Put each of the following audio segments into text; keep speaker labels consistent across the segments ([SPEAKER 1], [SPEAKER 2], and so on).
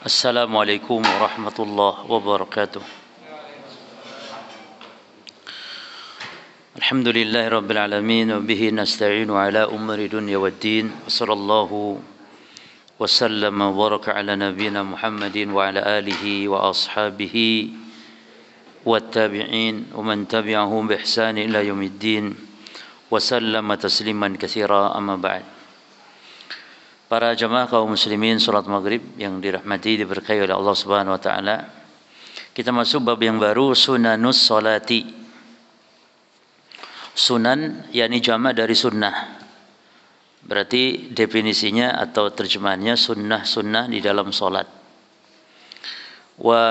[SPEAKER 1] Assalamualaikum warahmatullahi wabarakatuh. Alhamdulillahi rabbil alamin wa bihi nasta'inu ala umuri dunya waddin. Wassallallahu wasallama wa baraka ala nabiyyina Muhammadin wa ala alihi wa ashabihi wattabi'in wa man tabi'ahum bi ihsan ila yaumiddin wa sallama tasliman katsira, amma ba'd. Para jamaah kaum muslimin salat maghrib yang dirahmati diberkahi oleh Allah Subhanahu wa taala. Kita masuk bab yang baru, sunanus salati. Sunan yakni jamak dari sunnah. Berarti definisinya atau terjemahannya sunnah-sunnah di dalam salat. Wa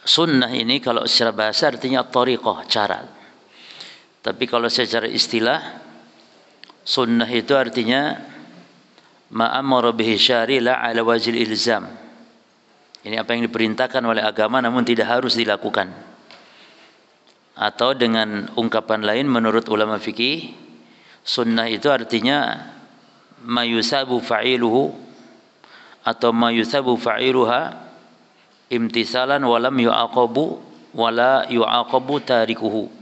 [SPEAKER 1] sunnah ini kalau secara bahasa artinya thariqah, cara. Tapi kalau secara istilah sunnah itu artinya ma'amara bihi syari' la ala wajhil ilzam. Ini apa yang diperintahkan oleh agama namun tidak harus dilakukan. Atau dengan ungkapan lain menurut ulama fikih, sunnah itu artinya mayusabu fa'iluhu atau mayusabu fa'iluha imtisalan walam yu'aqabu wala yu'aqabu tarikuhu.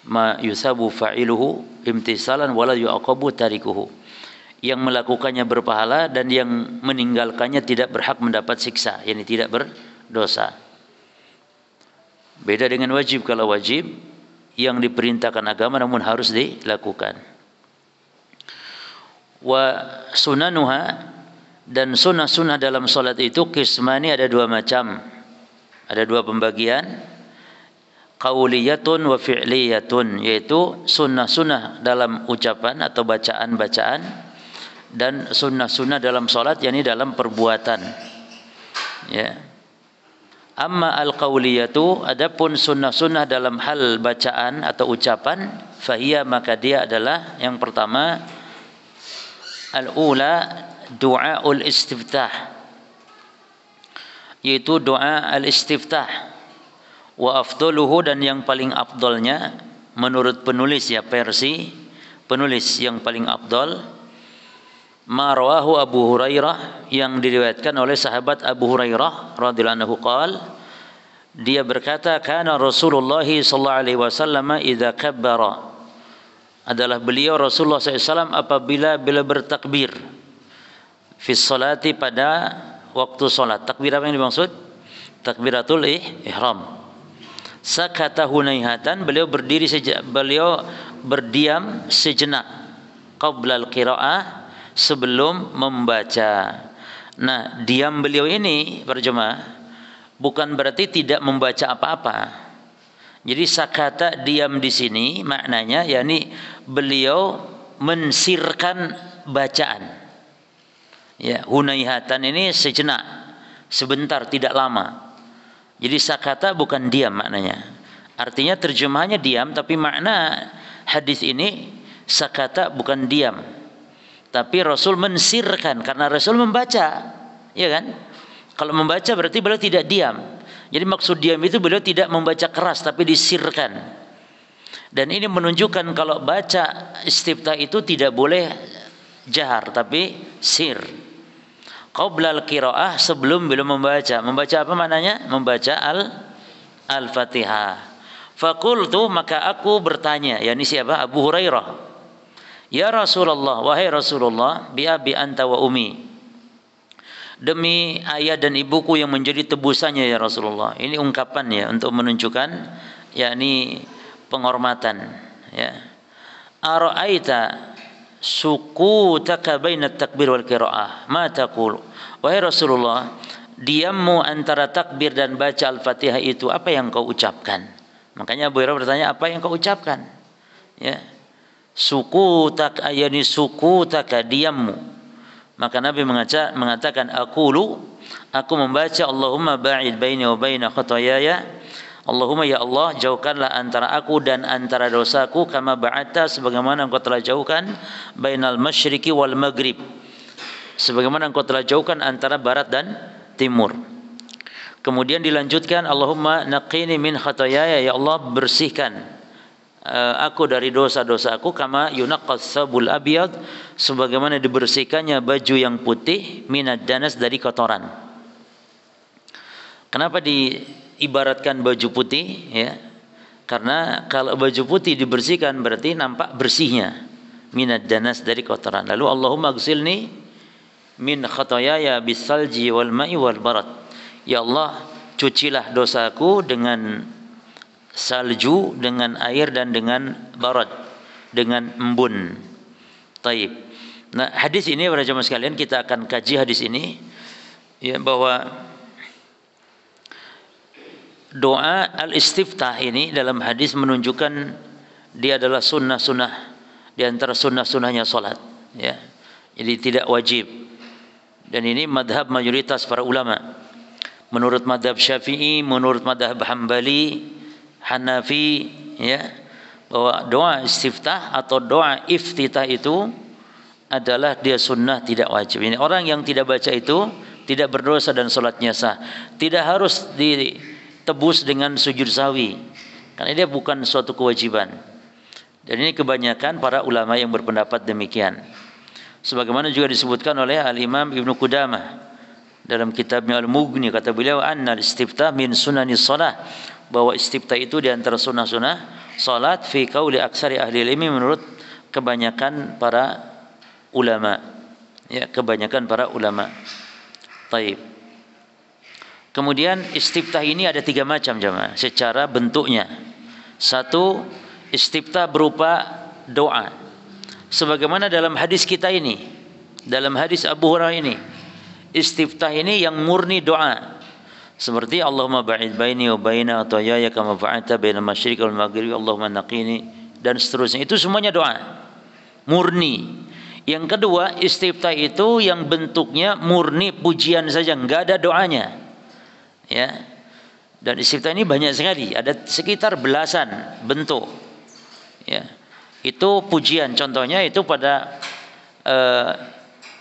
[SPEAKER 1] Mayusabu fa'iluhu imtisalan wala yu'aqabu tarikuhu. Yang melakukannya berpahala dan yang meninggalkannya tidak berhak mendapat siksa, yakni tidak berdosa. Beda dengan wajib. Kalau wajib yang diperintahkan agama namun harus dilakukan. Wa sunanuha, dan sunnah-sunnah dalam salat itu qismani, ada dua macam. Ada dua pembagian. Qauliyatun wa fi'liyatun, yaitu sunnah-sunnah dalam ucapan atau bacaan-bacaan, dan sunnah-sunnah dalam salat yakni dalam perbuatan. Ya. Amma al-qauliyatu, adapun sunnah-sunnah dalam hal bacaan atau ucapan, fahiya, maka dia adalah yang pertama al-ula du'aul istiftah, yaitu doa al-istiftah. Wa afdaluhu, dan yang paling afdalnya menurut penulis, ya versi penulis yang paling afdal, ma rawahu Abu Hurairah, yang diriwayatkan oleh sahabat Abu Hurairah radhiyallahu anhu qala, dia berkata, kana Rasulullah sallallahu alaihi wasallam idza kabbara, adalah beliau Rasulullah SAW apabila bertakbir fi salati, pada waktu salat. Takbir apa yang dimaksud? Takbiratul ihram. Sakata hunaihatan, beliau berdiam sejenak, qabla al-qiraah, sebelum membaca. Nah, diam beliau ini para jemaah bukan berarti tidak membaca apa-apa. Jadi sakata, diam di sini maknanya yakni beliau mensirkan bacaan. Ya, hunaihatan ini sejenak, sebentar, tidak lama. Jadi sakata bukan diam maknanya. Artinya terjemahannya diam, tapi makna hadis ini sakata bukan diam. Tapi Rasul mensirkan, karena Rasul membaca, ya kan? Kalau membaca berarti beliau tidak diam. Jadi maksud diam itu beliau tidak membaca keras, tapi disirkan. Dan ini menunjukkan kalau baca istiftah itu tidak boleh jahar, tapi sir. Qabla al-qiraah, sebelum beliau membaca. Membaca apa maknanya? Membaca al-Fatihah. Faqultu, maka aku bertanya, yakni siapa? Abu Hurairah. Ya Rasulullah, wahai Rasulullah, bi abi anta wa umi, demi ayah dan ibuku yang menjadi tebusannya ya Rasulullah. Ini ungkapan ya untuk menunjukkan yakni penghormatan, ya. Ara'aita sukutaka baina takbir wal qiraah, ma taqul? Wahai Rasulullah, diammu antara takbir dan baca Al-Fatihah itu apa yang kau ucapkan? Makanya Abu Hurairah bertanya, apa yang kau ucapkan? Ya. Sukutak, ayani sukutaka, diammu. Maka Nabi mengatakan, aku membaca Allahumma ba'id baini wa baina khatayaya, Allahumma ya Allah, jauhkanlah antara aku dan antara dosaku, kama ba'atta, sebagaimana engkau telah jauhkan bainal masyriqi wal maghrib, sebagaimana engkau telah jauhkan antara barat dan timur. Kemudian dilanjutkan, Allahumma naqqini min khataayaya, ya Allah bersihkan aku dari dosa-dosaku, kama yunaqqas sabul abyad, sebagaimana dibersihkannya baju yang putih, minad danas, dari kotoran. Kenapa diibaratkan baju putih? Ya, karena kalau baju putih dibersihkan berarti nampak bersihnya, minad danas, dari kotoran. Lalu Allahumma ghsilni min khataayaya bisalji wal ma'i wal barad, ya Allah cucilah dosaku dengan salju, dengan air, dan dengan barad, dengan embun. Taib. Nah, hadis ini para jemaah sekalian, kita akan kaji hadis ini, ya, bahwa doa al-istiftah ini dalam hadis menunjukkan dia adalah sunnah-sunnah di antara sunnah-sunnahnya salat, ya. Jadi tidak wajib. Dan ini madhab mayoritas para ulama. Menurut madhab Syafi'i, menurut madhab Hambali, Hanafi, ya, bahwa doa istiftah atau doa iftitah itu adalah dia sunnah, tidak wajib. Ini orang yang tidak baca itu tidak berdosa dan salatnya sah. Tidak harus ditebus dengan sujud sahwi, karena dia bukan suatu kewajiban. Dan ini kebanyakan para ulama yang berpendapat demikian. Sebagaimana juga disebutkan oleh Al-Imam Ibnu Qudamah dalam kitabnya Al-Mughni, kata beliau, anna al-istiftah min sunanis shalah, bahwa istiftah itu di antara sunnah-sunnah salat, fi qauli aksari ahli ilmi, menurut kebanyakan para ulama, ya, kebanyakan para ulama. Taib. Kemudian istiftah ini ada 3 macam jemaah secara bentuknya. Satu, istiftah berupa doa, sebagaimana dalam hadis kita ini, dalam hadis Abu Hurairah ini. Istiftah ini yang murni doa, seperti Allahumma ba'id baini wa baina khataayaya kama ba'adta bainal masyriqi wal maghribi Allahumma naqqini, dan seterusnya. Itu semuanya doa murni. Yang kedua, istiftah itu yang bentuknya murni pujian saja, enggak ada doanya, ya. Dan istiftah ini banyak sekali, ada sekitar belasan bentuk, ya. Itu pujian. Contohnya itu pada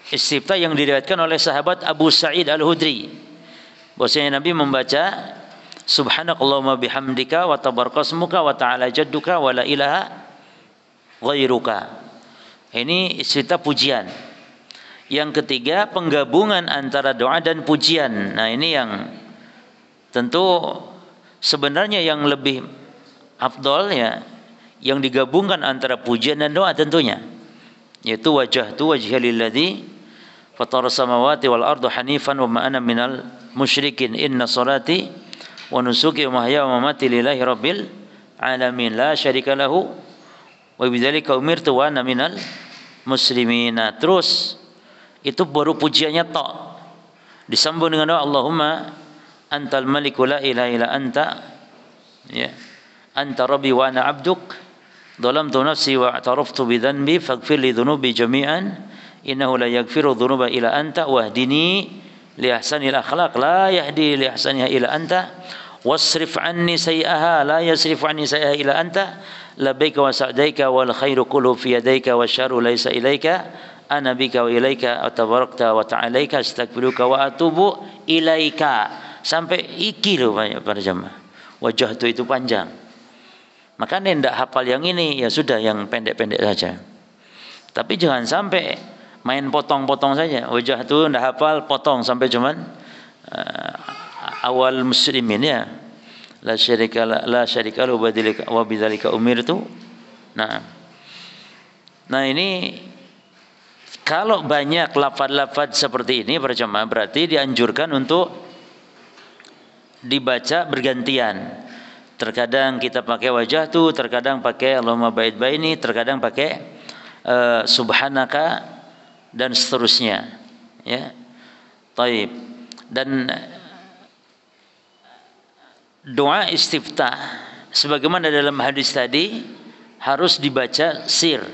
[SPEAKER 1] istiftah yang diriwayatkan oleh sahabat Abu Sa'id Al-Hudri, bahwasanya Nabi membaca subhanakallahumma bihamdika wa tabarakasmuka wa ta'ala jadduka wa la ilaha ghairuka. Ini istiftah pujian. Yang ketiga, penggabungan antara doa dan pujian. Nah, ini yang tentu sebenarnya yang lebih afdal, ya, yang digabungkan antara pujian dan doa tentunya, yaitu wajhatu wajhiya lilladzi fatara samawati wal ardu hanifan wa ma ana minal musyrikin inna salati wa nusuki wa mahya wa mamati lillahi rabbil alamin la syarika lahu wa bidzalika umirtu wa ana minal muslimin. Terus itu baru pujiannya tok, disambung dengan doa Allahumma antal maliku la ilaha illa anta, ya, anta rabbi wa ana abduk dhalamtu nafsi wa i'taraftu bi dhanbi faghfir li dhunubi jami'an innahu la yaghfiru dhunuba illa anta wahdini li ahsanil akhlaq la yahdi li ahsaniha illa anta wasrif anni sayyi'aha la yasrif anni sayyi'aha illa anta labbaika wa sa'daika wal khairu kullu fi yadayka wasyarru laysa ilaika ana bika wa ilaika tabarakta wa ta'alaika astaghfiruka wa atubu ilaika, sampai iki loh para jemaah. Wajah itu panjang, makanya tidak hafal yang ini, ya sudah yang pendek-pendek saja. Tapi jangan sampai main potong-potong saja. Wajah itu tidak hafal, potong sampai cuman awal muslimin, ya, la syarika lahu wa bidzalika umirtu. Nah ini kalau banyak lafaz-lafaz seperti ini para jemaah, berarti dianjurkan untuk dibaca bergantian. Terkadang kita pakai wajah tu, terkadang pakai Allahumma ba'id baini, terkadang pakai subhanaka, dan seterusnya, ya. Taib. Dan doa istiftah sebagaimana dalam hadis tadi harus dibaca sir.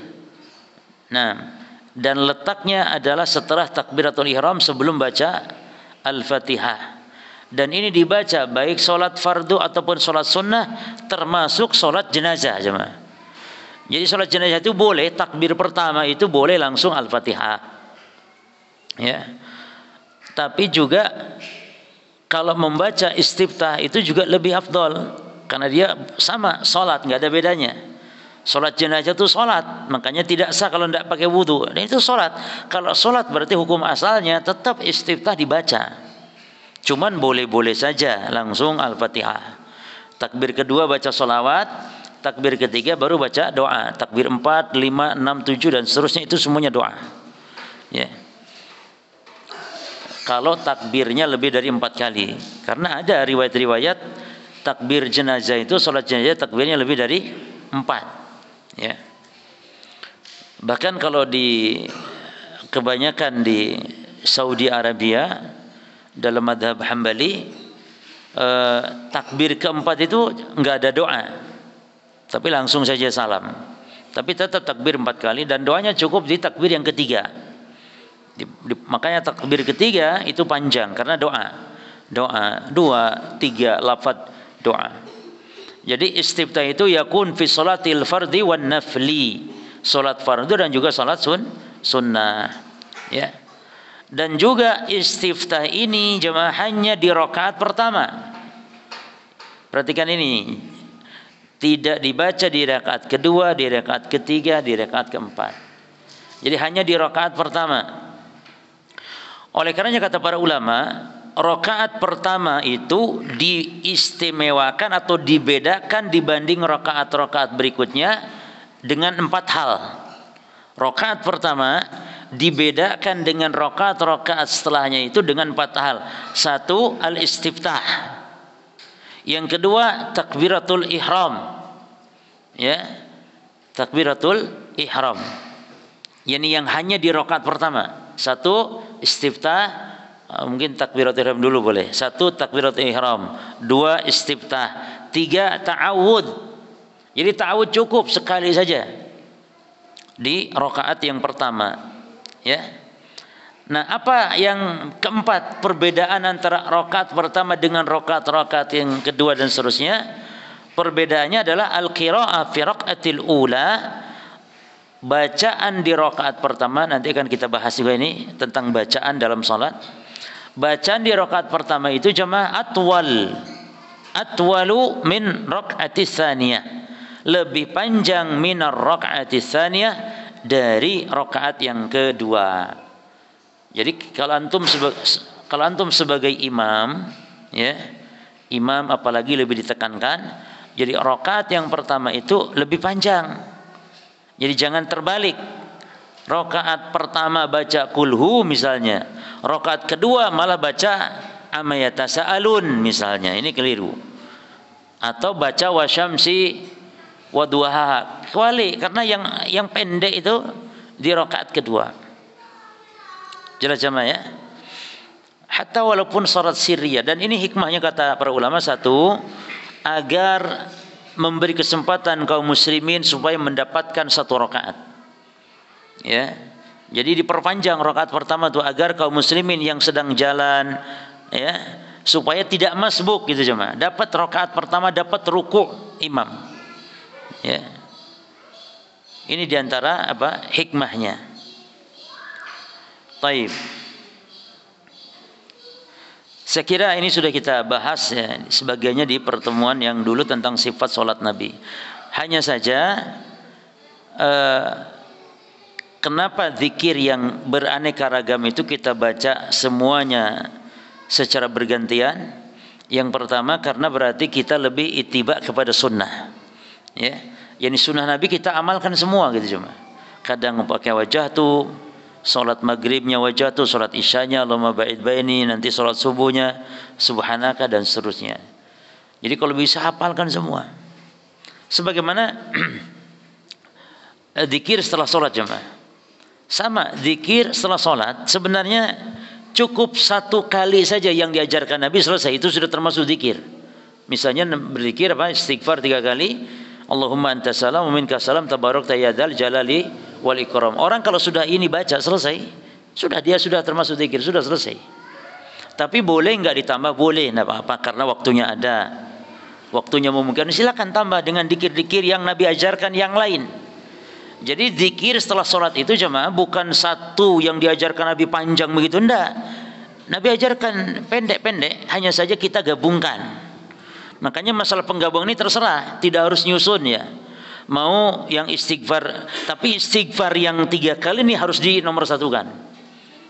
[SPEAKER 1] Nah, dan letaknya adalah setelah takbiratul ihram sebelum baca Al-Fatihah. Dan ini dibaca baik solat fardu ataupun solat sunnah, termasuk solat jenazah, jemaah. Jadi solat jenazah itu boleh, takbir pertama itu boleh langsung Al-Fatihah, ya. Tapi juga kalau membaca istiftah itu juga lebih afdol, karena dia sama salat, nggak ada bedanya. Salat jenazah itu salat, makanya tidak sah kalau tidak pakai wudu. Dan itu salat. Kalau salat berarti hukum asalnya tetap istiftah dibaca. Cuman boleh-boleh saja langsung Al-Fatihah. Takbir kedua baca sholawat, takbir ketiga baru baca doa. Takbir 4, 5, 6, 7 dan seterusnya itu semuanya doa. Ya. Kalau takbirnya lebih dari 4 kali, karena ada riwayat-riwayat takbir jenazah itu, sholat jenazah takbirnya lebih dari 4. Ya. Bahkan kalau di kebanyakan di Saudi Arabia dalam madhab Hambali, takbir keempat itu enggak ada doa, tapi langsung saja salam. Tapi tetap takbir 4 kali dan doanya cukup di takbir yang ketiga. Makanya takbir ketiga itu panjang karena doa 2, 3 lafaz doa. Jadi istiftah itu yakun fi sholatil fardhi wan nafli, salat fardu dan juga salat sunnah, ya. Dan juga istiftah ini jemaah hanya di rakaat pertama. Perhatikan ini, tidak dibaca di rakaat kedua, di rakaat ketiga, di rakaat keempat. Jadi hanya di rakaat pertama. Oleh karenanya kata para ulama, rakaat pertama itu diistimewakan atau dibedakan dibanding rakaat-rakaat berikutnya dengan 4 hal. Rakaat pertama dibedakan dengan rakaat-rakaat setelahnya itu dengan 4 hal. 1, al-istiftah. Yang kedua, takbiratul ihram. Ya. Takbiratul ihram. Yang hanya di rakaat pertama. 1, istiftah, mungkin takbiratul ihram dulu boleh. 1, takbiratul ihram. 2, istiftah. 3, ta'awud. Jadi ta'awud cukup sekali saja di rakaat yang pertama, ya. Nah, apa yang keempat, perbedaan antara rakaat pertama dengan rakaat yang kedua dan seterusnya? Perbedaannya adalah al-qira'ah fi raqatil ula, bacaan di rakaat pertama. Nanti akan kita bahas juga ini tentang bacaan dalam salat. Bacaan di rakaat pertama itu jemaah atwalu min raqatis tsaniyah, lebih panjang minar raqatis tsaniyah, dari rakaat yang kedua. Jadi kalau antum sebagai imam, ya, imam apalagi lebih ditekankan. Jadi rakaat yang pertama itu lebih panjang. Jadi jangan terbalik. Rakaat pertama baca kulhu misalnya, rakaat kedua malah baca amma yatasaalun misalnya. Ini keliru. Atau baca wasyamsi wa duhaha. Kecuali karena yang pendek itu di rakaat kedua. Jelas jemaah ya? Hatta walaupun salat sirriyah, dan ini hikmahnya kata para ulama, 1, agar memberi kesempatan kaum muslimin supaya mendapatkan 1 rakaat. Ya. Jadi diperpanjang rakaat pertama itu agar kaum muslimin yang sedang jalan, ya, supaya tidak masbuk gitu jemaah. Dapat rakaat pertama, dapat ruku' imam. Ya. Ini diantara hikmahnya. Taib. Saya kira ini sudah kita bahas ya, sebagiannya di pertemuan yang dulu tentang sifat sholat Nabi. Hanya saja kenapa zikir yang beraneka ragam itu kita baca semuanya secara bergantian? Yang pertama karena berarti kita lebih ittiba kepada sunnah. Ya, yani sunnah Nabi kita amalkan semua gitu cuma. Kadang pakai wajah tuh, salat maghribnya wajah tuh, salat isyanya Allahumma ba'id baini, nanti salat subuhnya subhanaka dan seterusnya. Jadi kalau bisa hafalkan semua. Sebagaimana zikir setelah salat jemaah. Sama zikir setelah salat sebenarnya cukup 1 kali saja yang diajarkan Nabi, selesai, itu sudah termasuk zikir. Misalnya berzikir istighfar 3 kali, Allahumma antas salam wa minkas salam tabarakta ya dzal jalali wal ikram. Orang kalau sudah ini baca selesai, dia sudah termasuk zikir, sudah selesai. Tapi boleh enggak ditambah? Boleh, enggak apa-apa, karena waktunya ada. Waktunya memungkinkan, silakan tambah dengan zikir-zikir yang Nabi ajarkan yang lain. Jadi zikir setelah sholat itu jemaah bukan 1 yang diajarkan Nabi panjang begitu, enggak. Nabi ajarkan pendek-pendek, hanya saja kita gabungkan. Makanya masalah penggabungan ini terserah, tidak harus nyusun ya. Mau yang istighfar, tapi istighfar yang 3 kali ini harus di nomor satukan.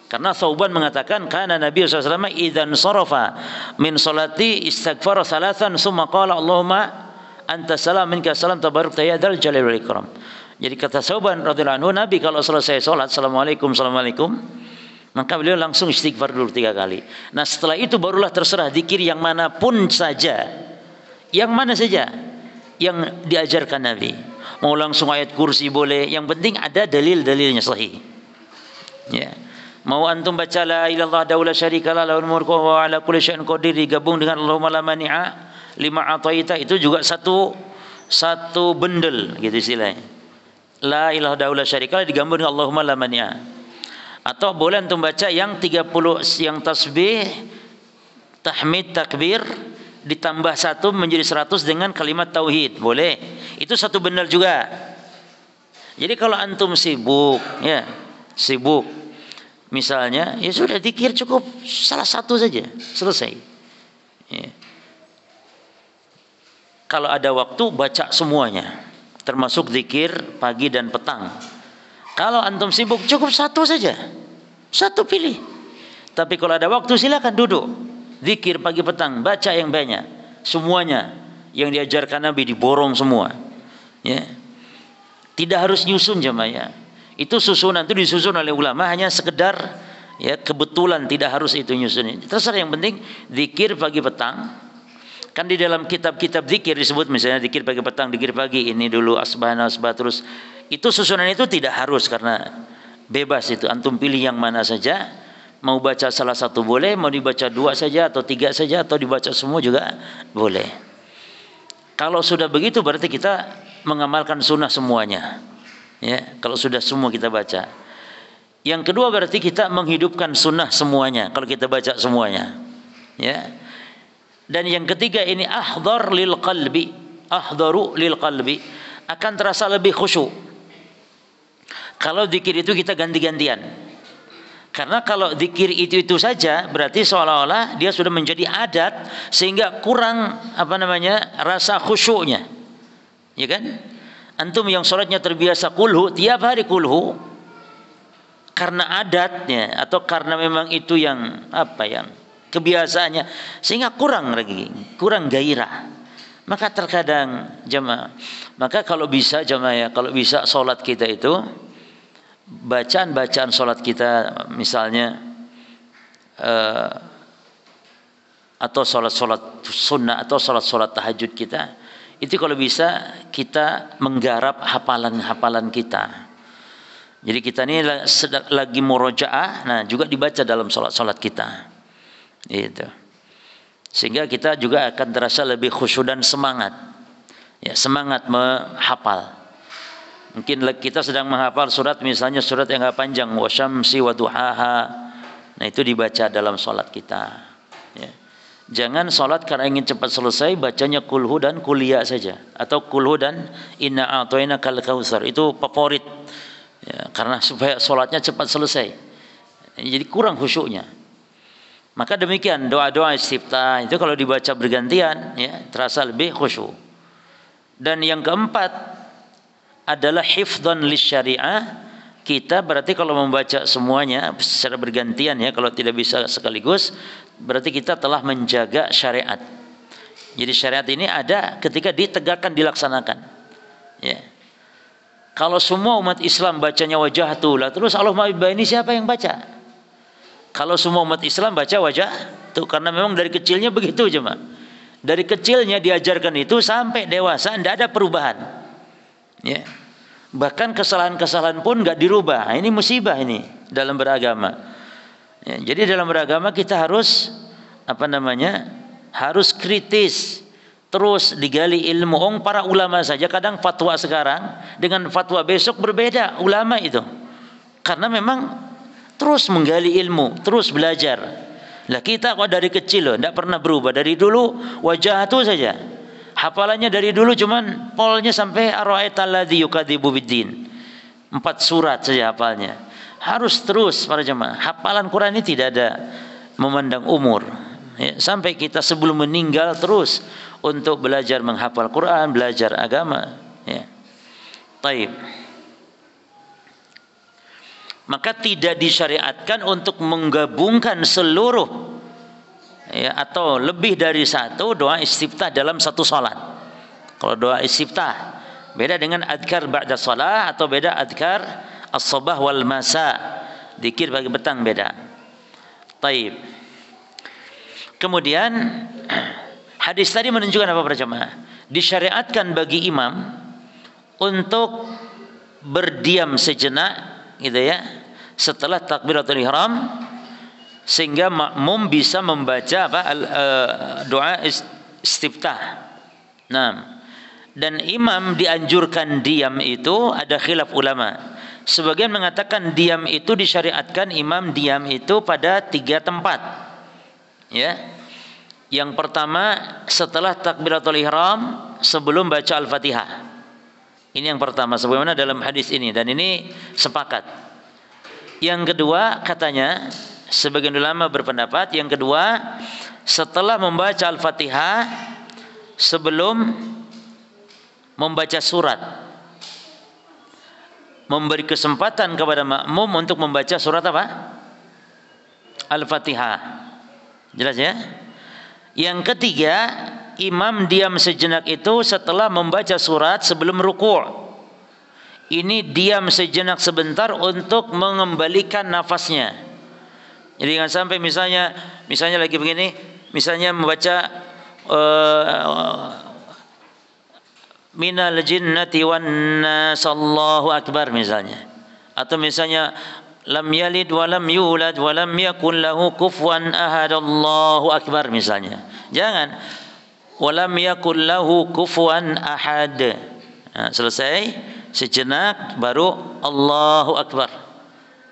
[SPEAKER 1] Karena Thauban mengatakan, karena Nabi SAW idzan sarafa min salati istighfar salatan summa qala Allahumma anta salam minka salam tabarakta ya dzal jalali wal ikram. Jadi kata Thauban radhiyallahu anhu, Nabi kalau selesai salat assalamualaikum maka beliau langsung istighfar dulu 3 kali. Nah setelah itu barulah terserah zikir yang manapun saja. Yang mana saja yang diajarkan Nabi. Mau langsung ayat kursi boleh, yang penting ada dalil-dalilnya sahih. Ya. Mau antum baca la ilaha illallah daula syarikalah lahul mulku wa ala kulli syai'in qadir digabung dengan Allahumma la mani'a lima ataita, itu juga satu bendel gitu istilahnya. La ilaha daula syarikalah digabung dengan Allahumma la mani'a. Atau boleh antum baca yang 30 yang tasbih, tahmid, takbir ditambah 1 menjadi 100 dengan kalimat tauhid, boleh. Itu satu bendel juga. Jadi kalau antum sibuk misalnya, ya sudah zikir cukup salah satu saja, selesai. Ya. Kalau ada waktu baca semuanya, termasuk zikir pagi dan petang. Kalau antum sibuk cukup satu saja, satu pilih. Tapi kalau ada waktu silakan duduk. Zikir pagi petang, baca yang banyak, semuanya yang diajarkan Nabi diborong semua. Ya. Tidak harus nyusun jemaah ya. Itu susunan itu disusun oleh ulama hanya sekedar ya kebetulan, tidak harus itu nyusun. Terserah, yang penting zikir pagi petang. Kan di dalam kitab-kitab zikir disebut misalnya zikir pagi petang, zikir pagi ini dulu asbahana asbah terus. Itu susunan itu tidak harus, karena bebas itu. Antum pilih yang mana saja. Mau baca salah satu boleh, mau dibaca 2 saja atau 3 saja atau dibaca semua juga boleh. Kalau sudah begitu berarti kita mengamalkan sunnah semuanya. Ya, kalau sudah semua kita baca. Yang kedua berarti kita menghidupkan sunnah semuanya kalau kita baca semuanya. Ya. Dan yang ketiga ini ahdhar lil qalbi, ahdharu lil qalbi, akan terasa lebih khusyuk. Kalau zikir itu kita ganti-gantian. Karena kalau zikir itu saja berarti seolah-olah dia sudah menjadi adat sehingga kurang rasa khusyuknya. Ya kan? Antum yang sholatnya terbiasa kulhu, tiap hari kulhu, karena adatnya atau karena memang itu yang kebiasaannya, sehingga kurang gairah. Maka terkadang jemaah, maka kalau bisa jemaah ya, kalau bisa sholat kita itu, bacaan sholat kita misalnya atau sholat sunnah atau sholat tahajud kita, itu kalau bisa kita menggarap hafalan kita. Jadi kita ini lagi murojaah, nah juga dibaca dalam sholat kita, itu. Sehingga kita juga akan terasa lebih khusyuk dan semangat, ya semangat menghafal. Mungkin kita sedang menghafal surat, misalnya surat yang agak panjang, wasyamsi waduhaha. Nah itu dibaca dalam sholat kita. Ya. Jangan sholat karena ingin cepat selesai, bacanya kulhu dan kuliah saja, atau kulhu dan inna a'toina kal kautsar. Itu favorit. Ya, karena supaya sholatnya cepat selesai. Jadi kurang khusyuknya. Maka demikian doa-doa istiftah itu kalau dibaca bergantian, ya terasa lebih khusyuk. Dan yang keempat adalah hifdzan lisyariah. Kita berarti kalau membaca semuanya secara bergantian, ya kalau tidak bisa sekaligus, berarti kita telah menjaga syariat. Jadi syariat ini ada ketika ditegakkan, dilaksanakan. Ya. Kalau semua umat Islam bacanya wajahtu, lah terus Allahumma ini siapa yang baca? Kalau semua umat Islam baca wajah tuh, karena memang dari kecilnya begitu cuma. Dari kecilnya diajarkan itu sampai dewasa tidak ada perubahan. Ya. Bahkan kesalahan-kesalahan pun nggak dirubah. Nah, ini musibah ini dalam beragama. Ya, jadi dalam beragama kita harus harus kritis, terus digali ilmu. Para ulama saja kadang fatwa sekarang dengan fatwa besok berbeda ulama itu. Karena memang terus menggali ilmu, terus belajar. Lah kita kok dari kecil loh, tidak pernah berubah. Dari dulu wajah itu saja. Hafalannya dari dulu cuman polnya sampai ara'aital ladzi yukadzibu biddin. 4 surat saja hafalnya. Harus terus para jemaah. Hafalan Quran ini tidak ada memandang umur. Ya, sampai kita sebelum meninggal terus untuk belajar menghafal Quran, belajar agama. Ya. Taib. Maka tidak disyariatkan untuk menggabungkan seluruh ya, atau lebih dari satu doa istiftah dalam satu salat. Kalau doa istiftah beda dengan adkar ba'da salat atau beda adkar as-sabah wal masa. Dzikir pagi petang beda. Taib. Kemudian hadis tadi menunjukkan apa para jemaah? Disyariatkan bagi imam untuk berdiam sejenak gitu ya, setelah takbiratul ihram sehingga makmum bisa membaca apa doa istiftah. Nah, dan imam dianjurkan diam itu ada khilaf ulama. Sebagian mengatakan diam itu disyariatkan imam diam itu pada 3 tempat. Ya. Yang pertama setelah takbiratul ihram sebelum baca Al-Fatihah. Ini yang pertama sebagaimana dalam hadis ini dan ini sepakat. Yang kedua katanya sebagian ulama berpendapat yang kedua setelah membaca Al-Fatihah sebelum membaca surat, memberi kesempatan kepada makmum untuk membaca surat apa? Al-Fatihah. Jelas ya? Yang ketiga, imam diam sejenak itu setelah membaca surat sebelum ruku'. Ini diam sejenak sebentar untuk mengembalikan nafasnya. Jadi jangan sampai misalnya lagi begini, misalnya membaca minal jinnati wan nas Allahu akbar misalnya, atau misalnya lam yalid wa lam yulad wa lam yakul lahu kufuwan ahad Allahu akbar misalnya. Jangan wa lam yakul lahu kufuwan ahad. Nah, selesai sejenak baru Allahu akbar.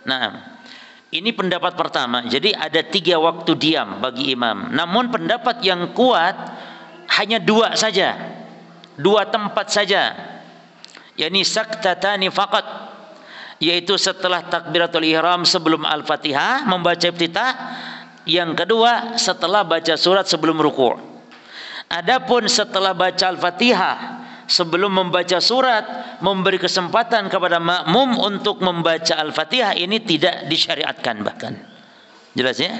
[SPEAKER 1] Nah, ini pendapat pertama. Jadi ada 3 waktu diam bagi imam. Namun pendapat yang kuat hanya 2 saja. 2 tempat saja. yakni saktatani faqat, yaitu setelah takbiratul ihram sebelum Al-Fatihah membaca iftitah, yang kedua setelah baca surat sebelum ruku'. Adapun setelah baca Al-Fatihah sebelum membaca surat memberi kesempatan kepada makmum untuk membaca Al-Fatihah, ini tidak disyariatkan bahkan. Jelas ya?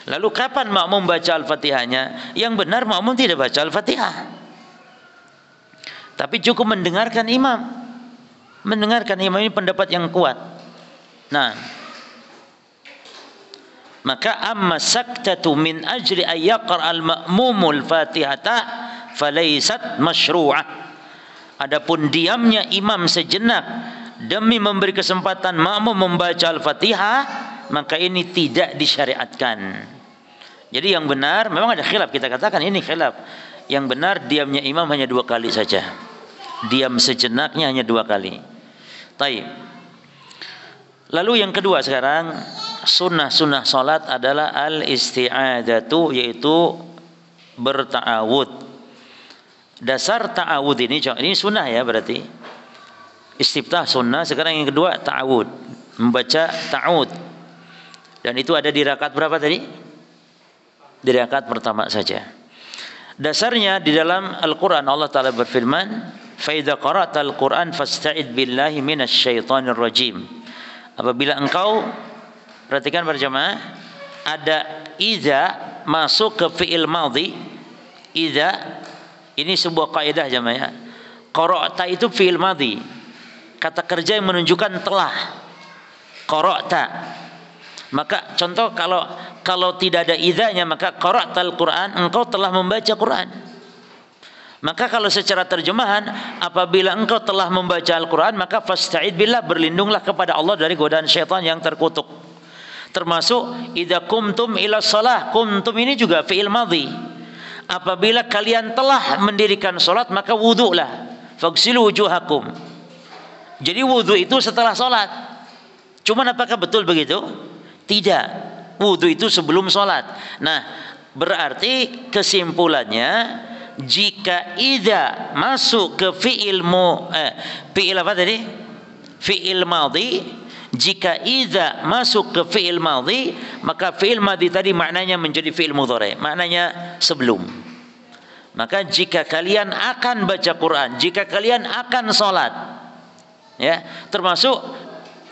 [SPEAKER 1] Lalu kapan makmum baca Al-Fatihahnya? Yang benar makmum tidak baca Al-Fatihah, tapi cukup mendengarkan imam. Mendengarkan imam, ini pendapat yang kuat. Nah, maka amma saktatu min ajli ayyaqra al-ma'mumul fatihata falaysat masyru'ah. Adapun diamnya imam sejenak demi memberi kesempatan makmum membaca Al-Fatihah, maka ini tidak disyariatkan. Jadi yang benar, memang ada khilaf, kita katakan ini khilaf. Yang benar diamnya imam hanya 2 kali saja. Diam sejenaknya hanya 2 kali. Taib. Lalu yang kedua sekarang, sunnah-sunnah salat adalah al-isti'adatu, yaitu berta'awud. Dasar ta'awud ini sunnah ya berarti. Istiftah sunnah, sekarang yang kedua ta'awud, membaca ta'awud. Dan itu ada di rakaat berapa tadi? Di rakaat pertama saja. Dasarnya di dalam Al-Quran Allah Ta'ala berfirman, fa idza qara'tal Qur'an fasta'id billahi minasyaitonir rajim. Apabila engkau, perhatikan berjamaah, ada idza masuk ke fi'il madhi. Idza ini sebuah kaidah jamaah. Qara'ta itu fi'il madhi, kata kerja yang menunjukkan telah. Qara'ta. Maka contoh kalau tidak ada idzanya, maka qara'tal Qur'an, engkau telah membaca Quran. Maka kalau secara terjemahan, apabila engkau telah membaca Al-Quran, maka fasta'id billah, berlindunglah kepada Allah dari godaan syaitan yang terkutuk. Termasuk idza kumtum ila shalah, kumtum ini juga fi'il madhi. Apabila kalian telah mendirikan salat, maka wudu'lah. Faghsilu wujuhakum. Jadi wudu itu setelah salat. Cuman apakah betul begitu? Tidak. Wudu itu sebelum salat. Nah, berarti kesimpulannya, jika idza masuk ke fi'il apa tadi? Fi'il madhi, Jika idza masuk ke fi'il madhi, maka fi'il madhi tadi maknanya menjadi fi'il mudhari, maknanya sebelum. Maka jika kalian akan baca Quran, jika kalian akan salat, ya, termasuk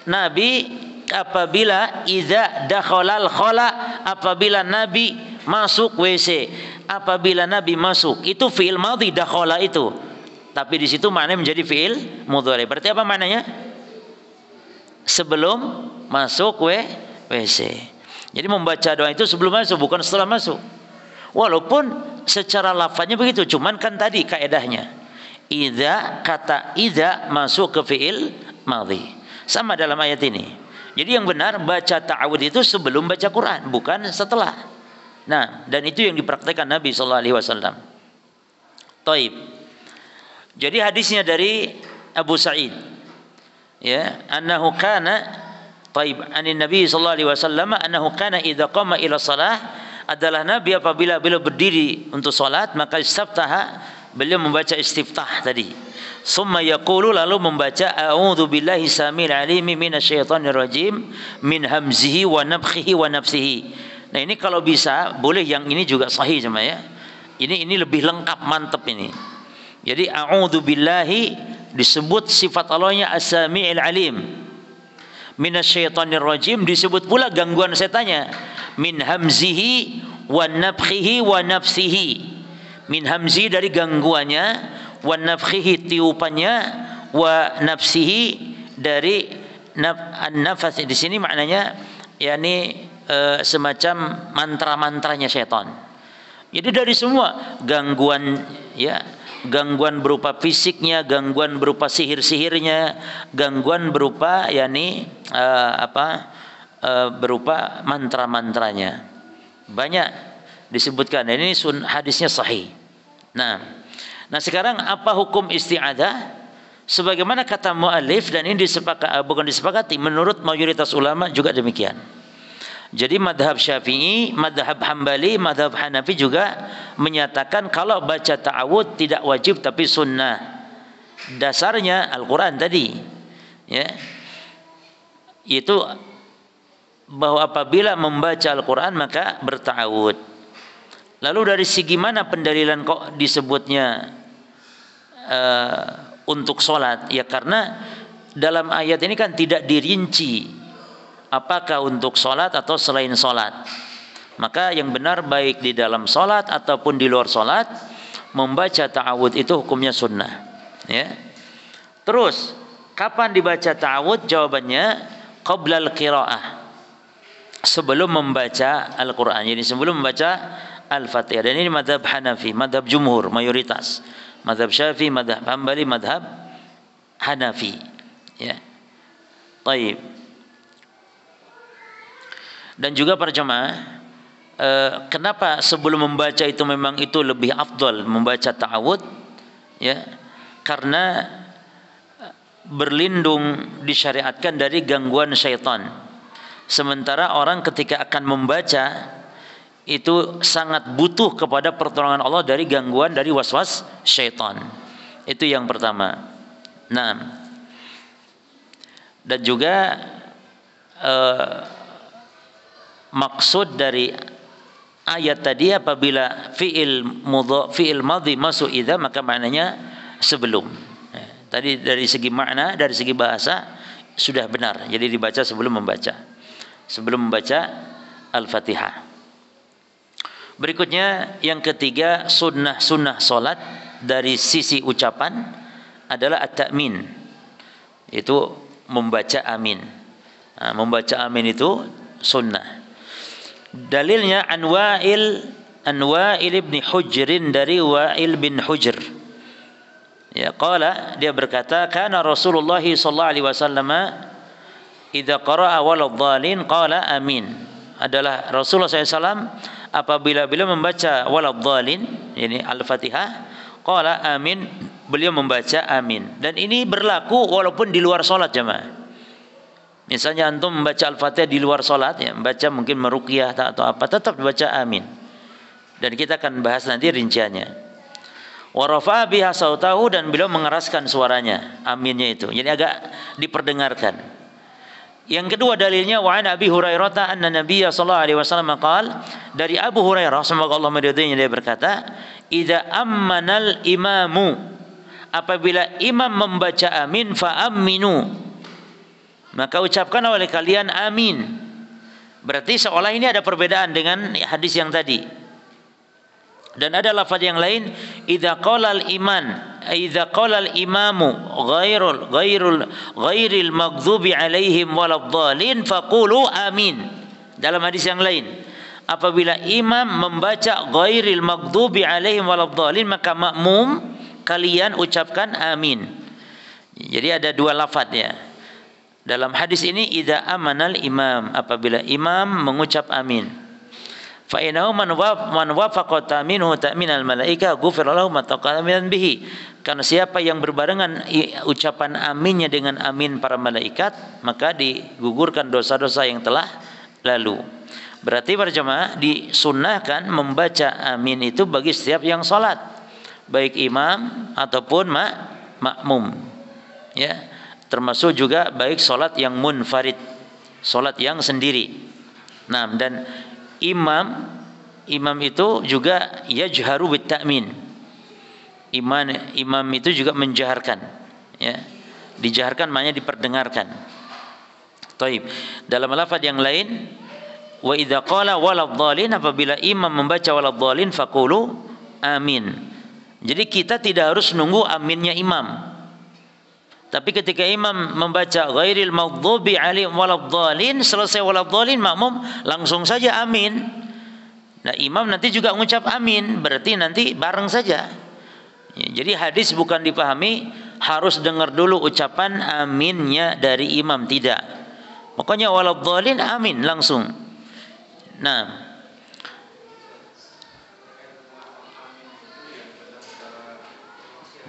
[SPEAKER 1] Nabi apabila idza dakhalal khala, apabila Nabi masuk WC, apabila Nabi masuk, itu fi'il madhi dakhala itu. Tapi di situ maknanya menjadi fi'il mudhari. Berarti apa maknanya? Sebelum masuk WC. Jadi membaca doa itu sebelum masuk, bukan setelah masuk. Walaupun secara lafaznya begitu, cuman kan tadi kaedahnya. Kata idza masuk ke fi'il madhi. Sama dalam ayat ini. Jadi yang benar baca ta'awudz itu sebelum baca Quran, bukan setelah. Nah, dan itu yang dipraktikkan Nabi sallallahu alaihi wasallam. Taib. Jadi hadisnya dari Abu Sa'id, ya, annahu kana taib anin Nabi sallallahu alaihi wasallam annahu kana idza qama ila shalah, adalah Nabi apabila beliau berdiri untuk salat maka istaftaha, beliau membaca istiftah tadi. Summa yaqulu, lalu membaca a'udzu billahi samil alim minasyaitonir rajim min hamzihi wa nafthihi wa nafsihi. Nah, ini kalau bisa boleh yang ini juga sahih sama ya. Ini lebih lengkap, mantap ini. Jadi a'udzu billahi disebut sifat Allahnya as-sami'il alim. Minasyaitonir rajim disebut pula gangguan setannya. Min hamzihi wa nafthihi wa nafsihi. Min hamzi dari gangguannya, wa nafthihi tiupannya, wa nafsihi dari an-nafas di sini maknanya yakni semacam mantra-mantranya setan. Jadi dari semua gangguan, ya, gangguan berupa fisiknya, gangguan berupa sihir-sihirnya, gangguan berupa yakni berupa mantra-mantranya. Banyak disebutkan. Dan ini hadisnya sahih. Nah, sekarang apa hukum isti'adzah? Sebagaimana kata muallif, dan ini bukan disepakati, menurut mayoritas ulama juga demikian. Jadi madhab Syafi'i, madhab Hambali, madhab Hanafi juga menyatakan kalau baca ta'awudz tidak wajib tapi sunnah. Dasarnya Al-Quran tadi, ya, itu bahwa apabila membaca Al-Quran maka berta'awudz. Lalu dari segi mana pendalilan kok disebutnya untuk sholat? Ya karena dalam ayat ini kan tidak dirinci apakah untuk sholat atau selain sholat. Maka yang benar baik di dalam sholat ataupun di luar sholat, membaca ta'awudz itu hukumnya sunnah, ya. Terus kapan dibaca ta'awudz? Jawabannya qablal qiraah, sebelum membaca Al-Quran. Jadi sebelum membaca Al-Fatihah. Dan ini madhab Hanafi, madhab jumhur, mayoritas. Madhab Syafi'i, madhab Hambali, madhab Hanafi, ya. Taib. Dan juga para jemaah, kenapa sebelum membaca itu memang itu lebih afdal membaca ta'awudz, ya? Karena berlindung disyariatkan dari gangguan syaitan. Sementara orang ketika akan membaca itu sangat butuh kepada pertolongan Allah dari gangguan, dari waswas syaitan. Itu yang pertama. Nah, dan juga maksud dari ayat tadi apabila fi'il madhi masuk idza, maka maknanya sebelum. Tadi dari segi makna, dari segi bahasa sudah benar. Jadi dibaca sebelum membaca. Sebelum membaca Al-Fatihah. Berikutnya yang ketiga, sunnah solat dari sisi ucapan adalah at-ta'min. Itu membaca amin. Nah, membaca amin itu sunnah. Dalilnya an Wa'il ibn Hujrin, dari Wa'il bin Hujr. Ya, qala, dia berkata, kana Rasulullah sallallahu alaihi wasallam idza qara'a waladhdallin qala amin. Adalah Rasulullah SAW apabila beliau membaca waladhdallin, ini Al-Fatihah, qala amin, beliau membaca amin. Dan ini berlaku walaupun di luar salat, jemaah. Misalnya antum membaca Al-Fatihah di luar salat, ya, membaca mungkin meruqyah atau apa, tetap baca amin. Dan kita akan bahas nanti rinciannya. Wa rafa'a biha sautahu, dan beliau mengeraskan suaranya aminnya itu. Jadi agak diperdengarkan. Yang kedua dalilnya wa an Abi Hurairah anna Nabiyya sallallahu alaihi wasallam qala, dari Abu Hurairah semoga Allah meridainya, dia berkata, idza ammanal imamu, apabila imam membaca amin fa aminu, maka ucapkan oleh kalian amin. Berarti seolah ini ada perbedaan dengan hadis yang tadi. Dan ada lafaz yang lain, idza qala al imamu ghairil maghdubi alaihim waladhdallin faqulu amin. Dalam hadis yang lain, apabila imam membaca ghairil maghdubi alaihim waladhdallin, maka makmum kalian ucapkan amin. Jadi ada dua lafaz ya. Dalam hadis ini idza amanal imam, apabila imam mengucap amin. Fa innahu man wafaqa ta'minhu ta'minal malaika ghufira lahu ma taqaddama bihi. Karena siapa yang berbarengan ucapan aminnya dengan amin para malaikat, maka digugurkan dosa-dosa yang telah lalu. Berarti para jemaah disunnahkan membaca amin itu bagi setiap yang salat, baik imam ataupun makmum. Ya, termasuk juga baik salat yang munfarid, salat yang sendiri. Nah, dan imam itu juga yajharu bit ta'min. Imam itu juga menjaharkan, ya. Dijaharkan maknanya diperdengarkan. Taib. Dalam lafaz yang lain, wa idza qala waladhdallin, apabila imam membaca waladhdallin faqulu amin. Jadi kita tidak harus nunggu aminnya imam. Tapi ketika imam membaca ghairil maghdubi alaihim waladhdallin, selesai waladhdallin, makmum langsung saja amin. Nah, imam nanti juga mengucap amin, berarti nanti bareng saja. Ya, jadi hadis bukan dipahami harus dengar dulu ucapan aminnya dari imam, tidak. Pokoknya waladhdallin amin langsung. Nah,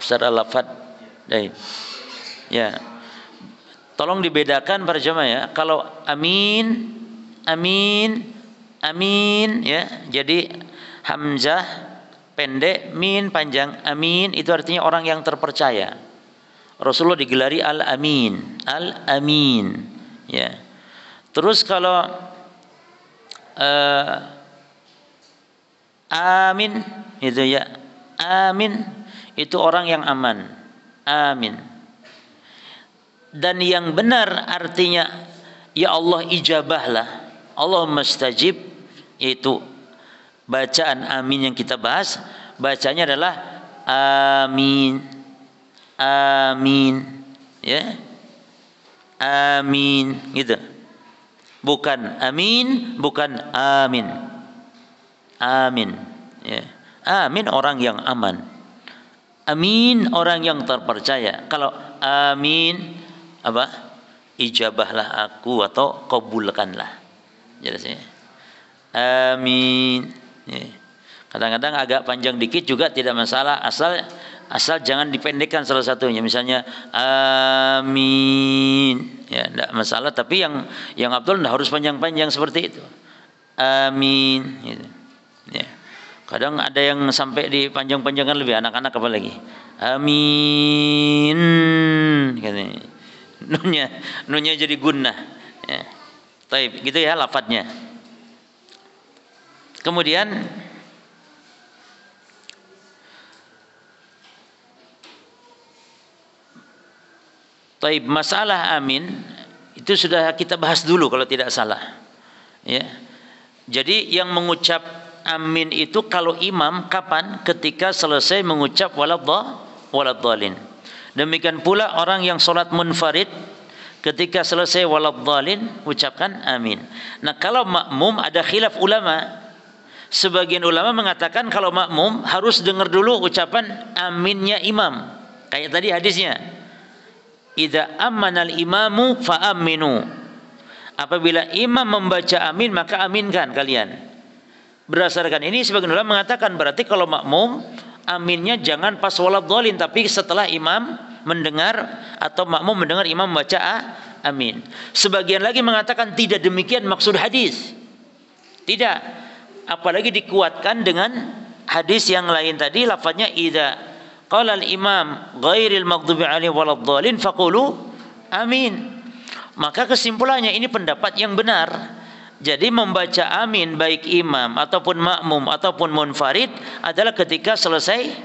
[SPEAKER 1] secara lafaz ya, tolong dibedakan para jemaah ya. Kalau amin, ya, jadi hamzah pendek, min panjang, amin itu artinya orang yang terpercaya. Rasulullah digelari al-amin, ya. Terus kalau amin itu ya, amin itu orang yang aman, amin. Dan yang benar artinya ya Allah ijabahlah, Allahumma stajib, yaitu bacaan amin yang kita bahas, bacanya adalah amin, ya, amin gitu. Bukan amin, bukan amin, ya. Amin orang yang aman, amin orang yang terpercaya. Kalau amin apa? Ijabahlah aku atau kabulkanlah. Jelas ya. Amin. Ya. Kadang-kadang agak panjang dikit juga tidak masalah, asal jangan dipendekkan salah satunya. Misalnya amin. Ya, tidak masalah, tapi yang Abdul tidak harus panjang-panjang seperti itu. Amin gitu. Ya. Kadang ada yang sampai dipanjang-panjangkan lebih, anak-anak apalagi. Amin katanya. Nunnya jadi gunnah. Ya. Taib, gitu ya lafadznya. Kemudian taib, masalah amin itu sudah kita bahas dulu kalau tidak salah. Ya. Jadi yang mengucap amin itu kalau imam kapan? Ketika selesai mengucap waladhdallin. Demikian pula orang yang sholat munfarid ketika selesai waladhdallin ucapkan amin. Nah, kalau makmum ada khilaf ulama. Sebagian ulama mengatakan kalau makmum harus dengar dulu ucapan aminnya imam. Kayak tadi hadisnya. Idza ammanal imamu fa aminu. Apabila imam membaca amin maka aminkan kalian. Berdasarkan ini sebagian ulama mengatakan berarti kalau makmum aminnya jangan pas waladhdallin, tapi setelah imam mendengar atau makmum mendengar imam membaca amin. Sebagian lagi mengatakan tidak demikian maksud hadis. Tidak. Apalagi dikuatkan dengan hadis yang lain tadi, lafaznya idza qala al-imam ghairil maghdubi alaihim waladhdallin faqulu amin. Maka kesimpulannya ini pendapat yang benar. Jadi membaca amin baik imam ataupun makmum ataupun munfarid adalah ketika selesai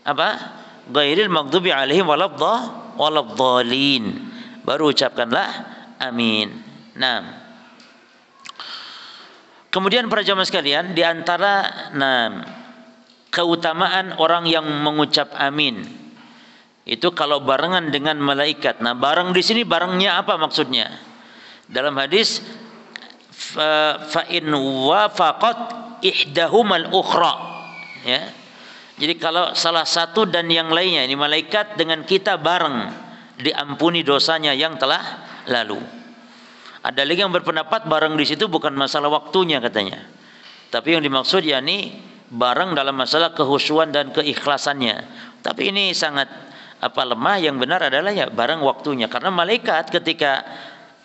[SPEAKER 1] apa? Ghairil maghdubi alaihim waladhdallin. Baru ucapkanlah amin. Nah, kemudian para jamaah sekalian, di antara keutamaan orang yang mengucap amin itu kalau barengan dengan malaikat. Nah, bareng di sini barengnya apa maksudnya? Dalam hadis fa in wafaqat ihdahumal ukhra, ya. Jadi kalau salah satu dan yang lainnya, ini malaikat dengan kita bareng, diampuni dosanya yang telah lalu. Ada lagi yang berpendapat bareng di situ bukan masalah waktunya katanya, tapi yang dimaksud yakni bareng dalam masalah kehusuan dan keikhlasannya. Tapi ini sangat lemah. Yang benar adalah ya bareng waktunya, karena malaikat ketika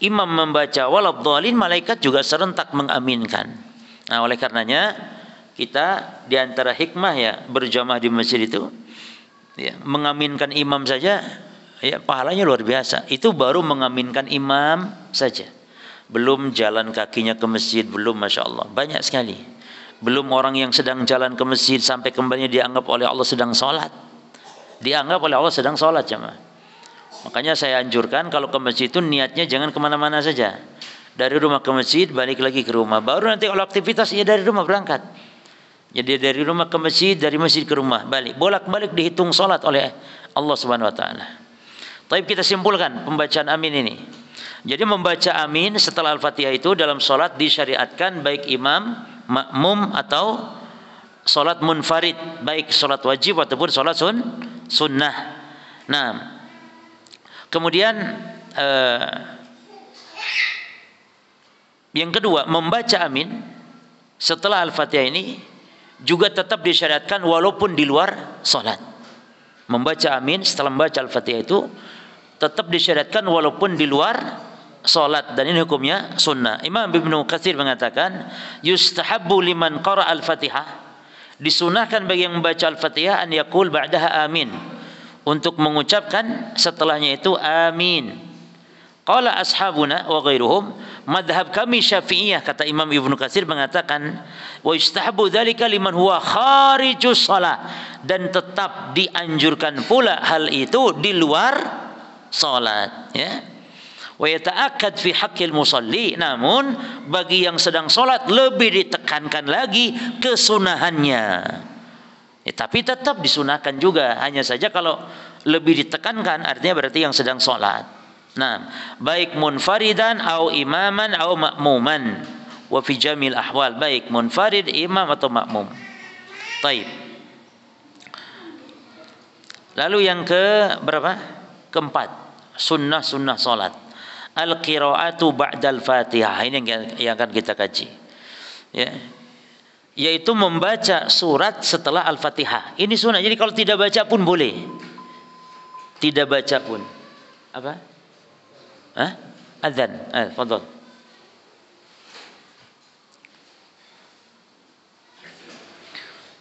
[SPEAKER 1] imam membaca waladhdallin, malaikat juga serentak mengaminkan. Nah, oleh karenanya kita di antara hikmah ya berjamaah di masjid itu, ya, mengaminkan imam saja ya pahalanya luar biasa. Itu baru mengaminkan imam saja, belum jalan kakinya ke masjid, belum, masya Allah banyak sekali. Belum orang yang sedang jalan ke masjid sampai kembalinya dianggap oleh Allah sedang sholat, dianggap oleh Allah sedang sholat jamaah. Makanya saya anjurkan kalau ke masjid itu niatnya jangan kemana-mana saja, dari rumah ke masjid balik lagi ke rumah, baru nanti kalau aktivitas ya dari rumah berangkat. Jadi dari rumah ke masjid, dari masjid ke rumah, balik, bolak-balik dihitung sholat oleh Allah Subhanahu Wa Taala. Tapi kita simpulkan pembacaan amin ini. Jadi membaca amin setelah Al-Fatihah itu dalam sholat disyariatkan baik imam, makmum atau sholat munfarid, baik sholat wajib ataupun sholat sunnah. Nah, kemudian yang kedua, membaca amin setelah Al-Fatihah ini juga tetap disyariatkan walaupun di luar sholat. Membaca amin setelah membaca Al-Fatihah itu tetap disyariatkan walaupun di luar sholat, dan ini hukumnya sunnah. Imam Ibnu Katsir mengatakan yustahabbu liman qara al-Fatihah, disunahkan bagi yang membaca Al-Fatihah an yaqul ba'daha amin, untuk mengucapkan setelahnya itu amin. Qala ashabuna wa ghairuhum, madhab kami Syafi'iyah, kata Imam Ibnu Katsir mengatakan wa yustahabbu dzalika liman huwa kharijus shalah, dan tetap dianjurkan pula hal itu di luar salat, ya. Wa yata'akkad fi haqqil musalli, namun bagi yang sedang salat lebih ditekankan lagi kesunahannya. Ya, tapi tetap disunahkan juga, hanya saja kalau lebih ditekankan artinya berarti yang sedang salat. Nah, baik munfaridan atau imaman atau makmuman, wa fi jamil ahwal, baik munfarid, imam atau makmum. Taib. Lalu yang ke berapa? Keempat, sunnah salat. Al-qira'atu ba'dal Fatihah, ini yang akan kita kaji. Ya. Yaitu membaca surat setelah Al-Fatihah. Ini sunnah. Jadi kalau tidak baca pun boleh. Tidak baca pun. Apa? Adzan. Fadhal.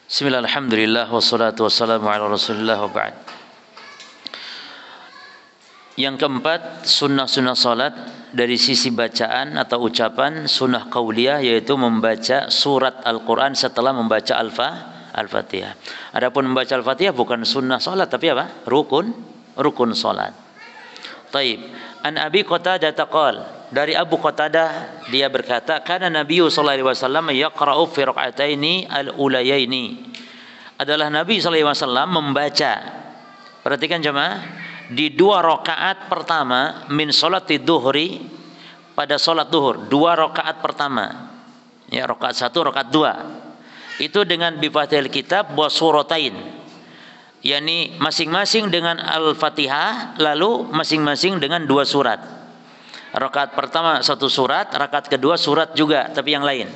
[SPEAKER 1] Bismillah, alhamdulillah, wassalatu wassalamu ala rasulillah, wa ba'd. Yang keempat, sunnah salat dari sisi bacaan atau ucapan, sunnah qauliyah, yaitu membaca surat Al-Quran setelah membaca Al-Fatihah. Adapun membaca Al-Fatihah bukan sunnah salat, tapi apa? Rukun salat. Taib. An Abi Qatadah taqal, dari Abu Qatadah dia berkata, kana Nabi sallallahu alaihi wasallam yaqra'u fi rak'ataini al-ulayaini. Adalah Nabi sallallahu alaihi wasallam membaca, perhatikan jemaah, di 2 rakaat pertama min salati dhuhri, pada salat duhur, 2 rakaat pertama. Ya, rakaat 1, rakaat 2. Itu dengan bi Fatihil kitab wa suratain. yakni masing-masing dengan Al-Fatihah, lalu masing-masing dengan 2 surat. Rakaat pertama 1 surat, rakaat kedua surat juga tapi yang lain.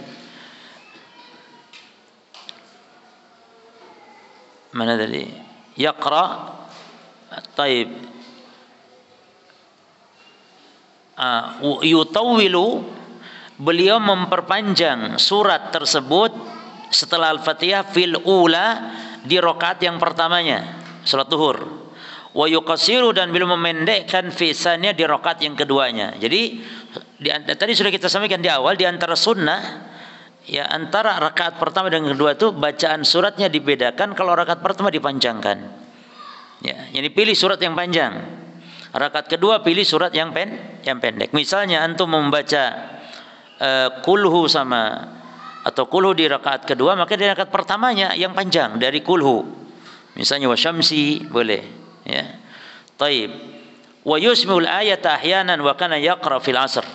[SPEAKER 1] Mana tadi? Yaqra. Taib. Yutawwilu, beliau memperpanjang surat tersebut setelah Al-Fatihah fil ula, di rakaat yang pertamanya salat zuhur. wa yuqassiru dan beliau memendekkan fi tsaniyah di rakaat yang keduanya. Jadi tadi sudah kita sampaikan di awal, di antara sunnah ya antara rakaat pertama dan kedua itu bacaan suratnya dibedakan. Kalau rakaat pertama dipanjangkan, ya, jadi pilih surat yang panjang. Rakaat kedua pilih surat yang pendek. Misalnya antum membaca kulhu atau kulhu di rakaat kedua, maka di rakaat pertamanya yang panjang dari kulhu. Misalnya wasyamsi boleh, ya. Taib. Wa yusmi'ul ayata ahyanan wa kana yaqra fil asr.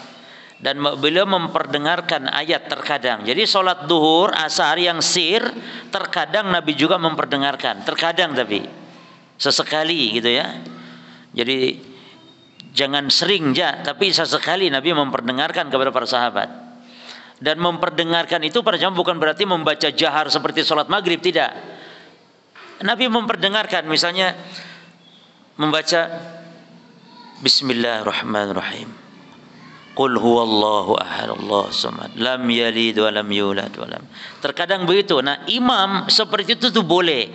[SPEAKER 1] Dan beliau memperdengarkan ayat terkadang. Jadi sholat duhur, asar yang sir, terkadang Nabi juga memperdengarkan. Terkadang tapi sesekali gitu ya. Jadi jangan sering ya, tapi sesekali Nabi memperdengarkan kepada para sahabat. Dan memperdengarkan itu para jamaah bukan berarti membaca jahar seperti sholat maghrib, tidak. Nabi memperdengarkan, misalnya membaca Bismillahirrahmanirrahim. Qul huwallahu ahad Allahus samad lam yalid wa lam yulad wa lam. Terkadang begitu. Nah, imam seperti itu tuh boleh.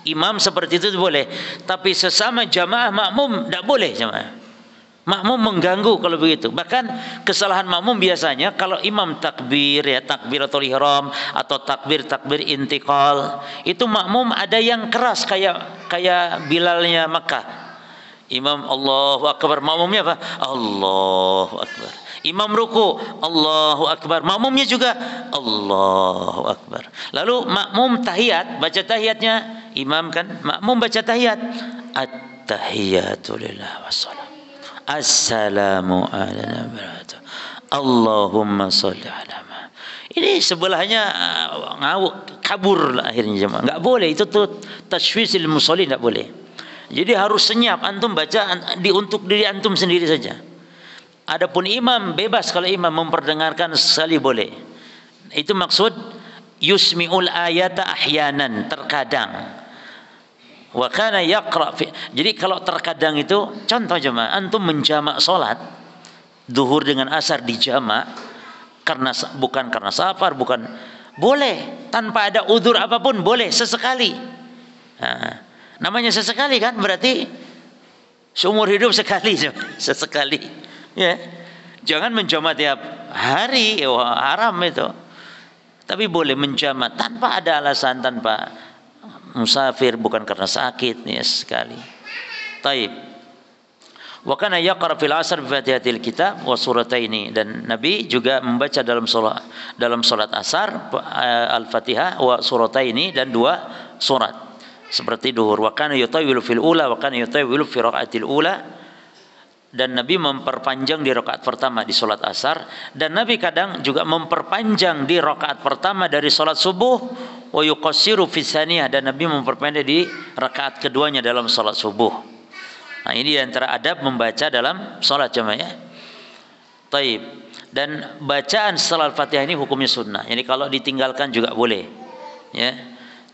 [SPEAKER 1] Imam seperti itu tuh boleh. Tapi sesama jamaah makmum tidak boleh jamaah. Makmum mengganggu kalau begitu. Bahkan kesalahan makmum biasanya kalau imam takbir ya, takbiratul ihram atau takbir intiqal, itu makmum ada yang keras kayak Bilalnya Makkah. Imam Allahu Akbar, makmumnya apa? Allahu Akbar. Imam ruku, Allahu Akbar, makmumnya juga Allahu Akbar. Lalu makmum tahiyat, baca tahiyatnya, imam kan, makmum baca tahiyat, at-tahiyatu lillah wassalam, assalamu ala nabiyina, Allahumma sholli ala. Ini sebelahnya ngawuk, kabur lah akhirnya jemaah. Enggak boleh, itu tuh tashwisil musallin, enggak boleh. Jadi harus senyap, antum baca untuk diri antum sendiri saja. Adapun imam bebas, kalau imam memperdengarkan sekali boleh. Itu maksud yusmi'ul ayata ahyanan, terkadang. Wa kana yaqra. Jadi kalau terkadang itu contoh jemaah, antum menjamak salat duhur dengan asar di jamak bukan karena safar, bukan, boleh tanpa ada udzur apapun, boleh sesekali. Nah, namanya sesekali kan, berarti seumur hidup sekali, sesekali. Ya, jangan menjamak tiap hari, haram itu. Tapi boleh menjamak tanpa ada alasan, tanpa musafir, bukan karena sakit, ya sekali. Taib. Wa kana yaqra fil asr bi fatihatil kitab wa surataini, dan Nabi juga membaca dalam salat asar al-Fatihah wa surataini, dan 2 surat. Seperti duhur. Wa kana yutawwilu fil ula wa kana yutawwilu fi raqatil ula, dan Nabi memperpanjang di rakaat pertama di salat asar, dan Nabi kadang juga memperpanjang di rakaat pertama dari salat subuh, wa yuqassiru fi tsaniyah, dan Nabi memperpendek di rakaat keduanya dalam salat subuh. Nah, ini di antara adab membaca dalam salat jemaah ya. Taib. Dan bacaan setelah Al-Fatihah ini hukumnya sunnah. Jadi kalau ditinggalkan juga boleh. Ya.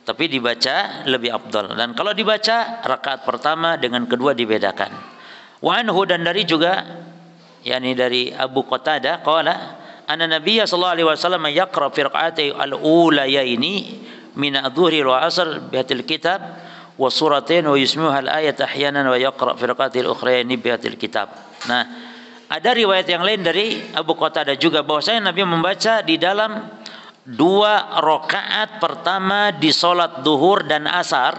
[SPEAKER 1] Tapi dibaca lebih afdal. Dan kalau dibaca rakaat pertama dengan kedua dibedakan. Wa anhu, dan dari juga yakni dari Abu Qatadah qala anna Nabiy sallallahu alaihi wasallam yaqra fi raq'atay al-ulayaini min adh-dhuhri wa 'asr bi hatil kitab wa suratain wa yusmi'uha al-ayat ahyanan wa yaqra fi raq'atil ukhrayaini bi hatil kitab. Nah, ada riwayat yang lain dari Abu Qatadah juga bahwasanya Nabi membaca di dalam 2 rakaat pertama di salat duhur dan asar,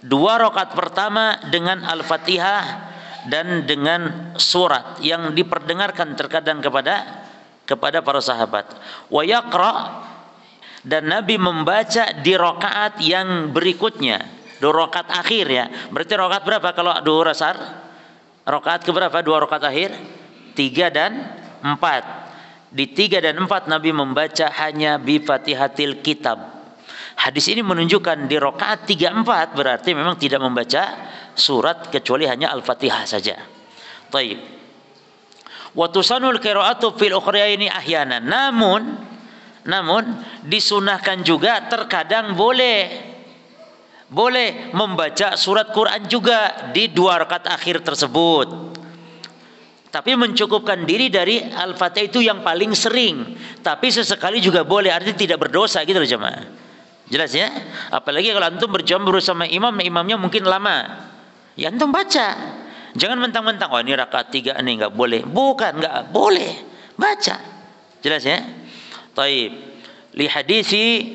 [SPEAKER 1] 2 rakaat pertama dengan Al-Fatihah dan dengan surat yang diperdengarkan terkadang kepada para sahabat. Wa yaqra, dan Nabi membaca di rakaat yang berikutnya, 2 rakaat akhir ya. Berarti rakaat berapa kalau duhur asar? Rakaat keberapa 2 rakaat akhir? 3 dan 4. Di 3 dan 4 Nabi membaca hanya bi Fatihatil Kitab. Hadis ini menunjukkan di rakaat 3, 4 berarti memang tidak membaca surat kecuali hanya Al-Fatihah saja. Taib. Wa tusanul qira'atu fil ukhrayaini ahyanan. Namun disunahkan juga terkadang boleh membaca surat Quran juga di 2 rakaat akhir tersebut. Tapi mencukupkan diri dari Al-Fatihah itu yang paling sering. Tapi sesekali juga boleh, artinya tidak berdosa gitu loh jemaah. Jelas ya? Apalagi kalau antum berjam bersama imam, imamnya mungkin lama. Ya antum baca. Jangan mentang-mentang oh ini rakaat 3 ini enggak boleh. Bukan, enggak boleh. Baca. Jelas ya? Taib. Li hadisi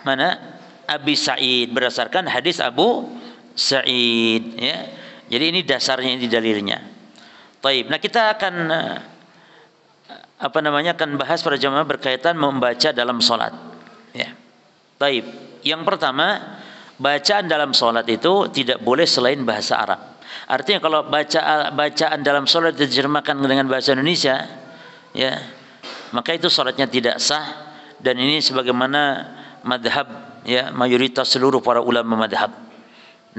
[SPEAKER 1] mana? Abi Sa'id, berdasarkan hadis Abu Sa'id ya. Jadi ini dasarnya, ini dalilnya. Taib. Nah, kita akan akan bahas para jamaah berkaitan membaca dalam salat ya. Taib. Yang pertama, bacaan dalam salat itu tidak boleh selain bahasa Arab. Artinya kalau bacaan dalam salat diterjemahkan dengan bahasa Indonesia ya, maka itu salatnya tidak sah, dan ini sebagaimana madhab ya, mayoritas seluruh para ulama madhab.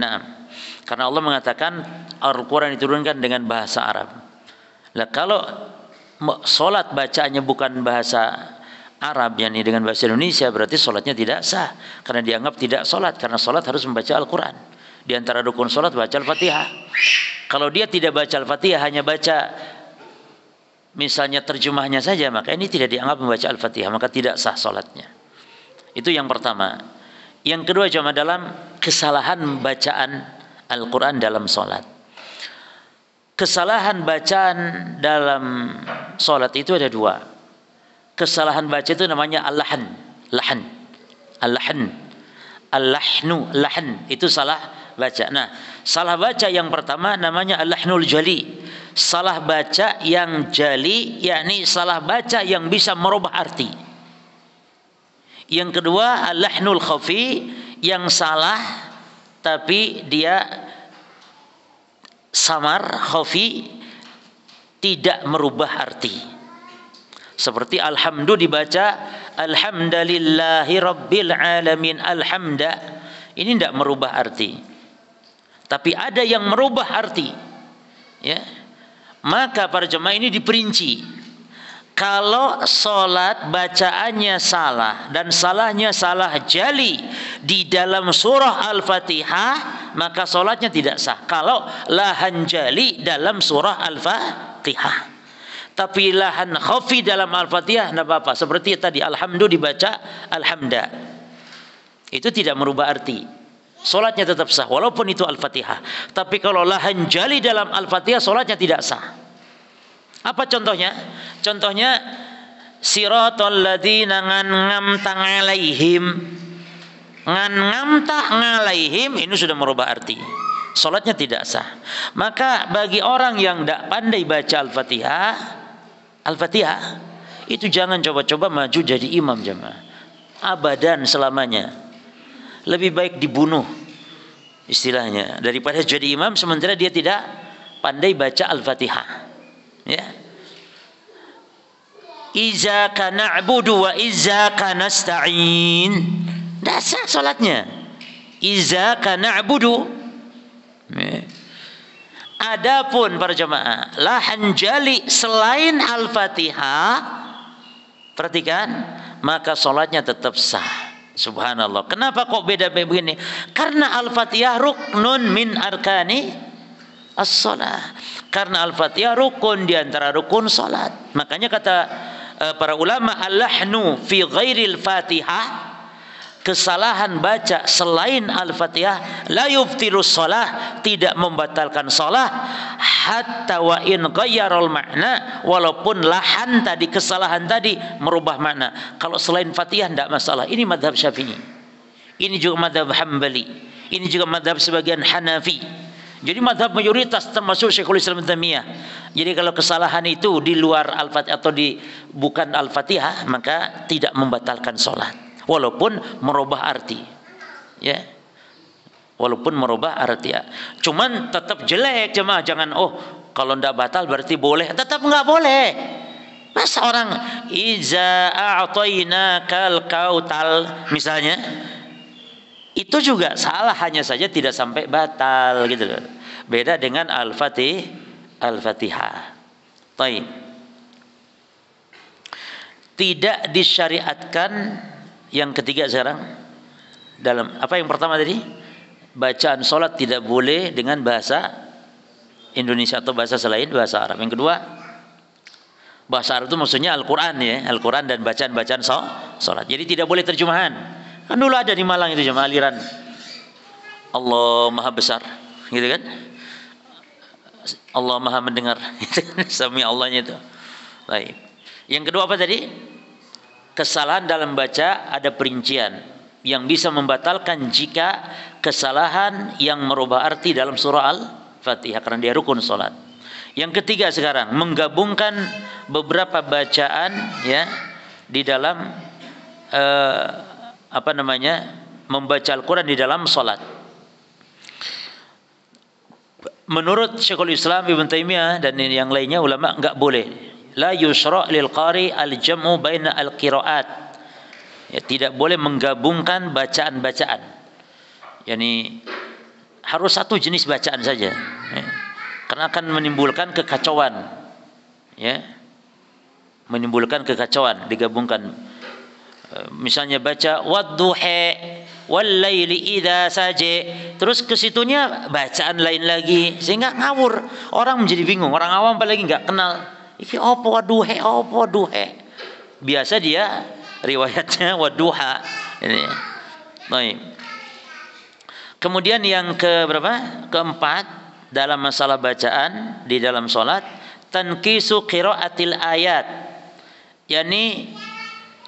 [SPEAKER 1] Nah, karena Allah mengatakan Al-Quran diturunkan dengan bahasa Arab. Nah, kalau salat bacaannya bukan bahasa Arab, yakni dengan bahasa Indonesia, berarti salatnya tidak sah, karena dianggap tidak salat, karena salat harus membaca Al-Quran. Di antara rukun salat baca Al-Fatihah. Kalau dia tidak baca Al-Fatihah, hanya baca misalnya terjemahnya saja, maka ini tidak dianggap membaca Al-Fatihah, maka tidak sah salatnya. Itu yang pertama. Yang kedua, cuma dalam kesalahan bacaan Al-Quran dalam salat. Kesalahan bacaan dalam salat itu ada dua. Kesalahan baca itu namanya al-lahn. Al-lahnu, lahn itu salah baca. Nah, salah baca yang pertama namanya al-lahnul jali. Salah baca yang jali, yakni salah baca yang bisa merubah arti. Yang kedua al-lahnul khafi, yang salah tapi dia samar, khafi, tidak merubah arti. Seperti alhamdu dibaca alhamdulillahi rabbil alamin, alhamda. Ini tidak merubah arti. Tapi ada yang merubah arti. Ya. Maka para jemaah ini diperinci. Kalau salat bacaannya salah, dan salahnya salah jali di dalam surah Al-Fatihah, maka salatnya tidak sah. Kalau lahan jali dalam surah Al-Fatihah, tapi lahan khafi dalam Al-Fatihah, tidak apa-apa. Seperti tadi alhamdu dibaca alhamda, itu tidak merubah arti, salatnya tetap sah walaupun itu Al-Fatihah. Tapi kalau lahan jali dalam Al-Fatihah, salatnya tidak sah. Apa contohnya? Contohnya siratal ladzina ngamta alaihim. Ngamta alaihim ini sudah merubah arti, salatnya tidak sah. Maka bagi orang yang tidak pandai baca Al-Fatihah itu jangan coba-coba maju jadi imam jemaah. Abadan selamanya. Lebih baik dibunuh istilahnya daripada jadi imam sementara dia tidak pandai baca Al-Fatihah. Ya. Iyyaka na'budu wa iyyaka nasta'in. Tidak sah salatnya. Iyyaka na'budu. Ya. Adapun para jemaah lahan jali selain Al-Fatihah, perhatikan, maka salatnya tetap sah. Subhanallah. Kenapa kok beda begini? Karena Al-Fatihah ruknun min arkani as-salah. Karena Al-Fatihah rukun di antara rukun salat. Makanya kata para ulama al-lahnu fi ghairil Fatihah, kesalahan baca selain Al-Fatihah la yubtilus shalah, tidak membatalkan salat, hatta wa in ghayyarul makna, walaupun lahan tadi, kesalahan tadi merubah makna. Kalau selain Fatihah tidak masalah. Ini madhab Syafi'i, ini juga madhab Hambali, ini juga madhab sebagian Hanafi. Jadi madhab mayoritas termasuk Syekhul Islam Ibnu Taimiyah. Jadi kalau kesalahan itu di luar Al-Fatihah atau di bukan Al-Fatihah, maka tidak membatalkan salat walaupun merubah arti. Ya. Walaupun merubah arti. Ya. Cuman tetap jelek jemaah, jangan kalau tidak batal berarti boleh. Tetap enggak boleh. Masa orang iza a'tainakal kautal misalnya, itu juga salah, hanya saja tidak sampai batal gitu loh. Beda dengan Al-Fatihah. Baik. Tidak disyariatkan yang ketiga sekarang dalam apa yang pertama tadi? Bacaan salat tidak boleh dengan bahasa Indonesia atau bahasa selain bahasa Arab. Yang kedua, bahasa Arab itu maksudnya Al-Quran ya, Al-Quran dan bacaan-bacaan salat. Jadi tidak boleh terjemahan. Kan dulu ada di Malang itu jemaah aliran Allah Maha Besar, gitu kan? Allah Maha mendengar. Itu sami Allahnya itu. Baik. Yang kedua apa tadi? Kesalahan dalam baca ada perincian yang bisa membatalkan jika kesalahan yang merubah arti dalam surah Al-Fatihah karena dia rukun salat. Yang ketiga sekarang menggabungkan beberapa bacaan ya di dalam membaca Al-Quran di dalam salat. Menurut Syekhul Islam Ibn Taimiyah dan yang lainnya ulama enggak boleh. La yusra' lil qari al-jam'u baina al-qira'at. Ya, tidak boleh menggabungkan bacaan-bacaan. Yani harus satu jenis bacaan saja. Ya. Karena akan menimbulkan kekacauan. Ya. Menimbulkan kekacauan digabungkan. Misalnya baca wadduha wal laili idza saja, terus ke situnya bacaan lain lagi sehingga ngawur. Orang menjadi bingung, orang awam apalagi enggak kenal. Iki apa wadduha, apa wadduha. Biasa dia riwayatnya wadduha. Ini. Baik. Kemudian yang keempat dalam masalah bacaan di dalam salat, tankisu qiraatil ayat. Yani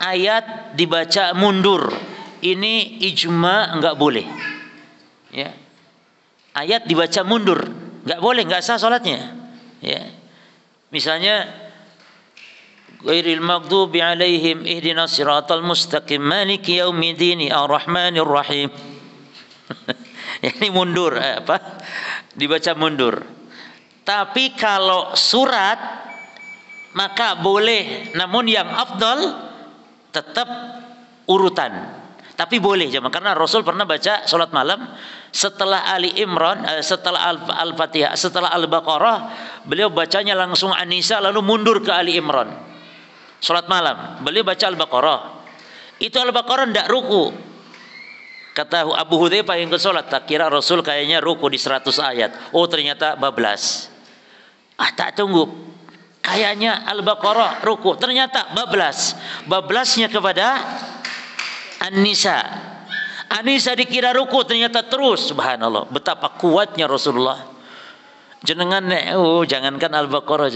[SPEAKER 1] ayat dibaca mundur. Ini ijma enggak boleh. Ya. Ayat dibaca mundur, enggak boleh, enggak sah salatnya. Ya. Misalnya ghairil maghdubi alaihim ihdinas siratal mustaqim maliki yaumiddin arrahmanir rahim. Ini mundur dibaca mundur. Tapi kalau surat maka boleh, namun yang afdal tetap urutan. Tapi boleh jemaah, karena Rasul pernah baca salat malam setelah Ali Imran, setelah Al-Fatihah, setelah Al-Baqarah, beliau bacanya langsung An-Nisa lalu mundur ke Ali Imran. Salat malam, beliau baca Al-Baqarah. Itu Al-Baqarah ndak ruku. Kata Abu Hudzaifah yang ke salat, tak kira Rasul kayaknya ruku di 100 ayat. Oh, ternyata bablas. Tak tunggu. Kayaknya Al-Baqarah ruku, ternyata bablas. Bablasnya kepada An-Nisa. An-Nisa dikira ruku, ternyata terus. Subhanallah, betapa kuatnya Rasulullah. Jangankan Al-Baqarah,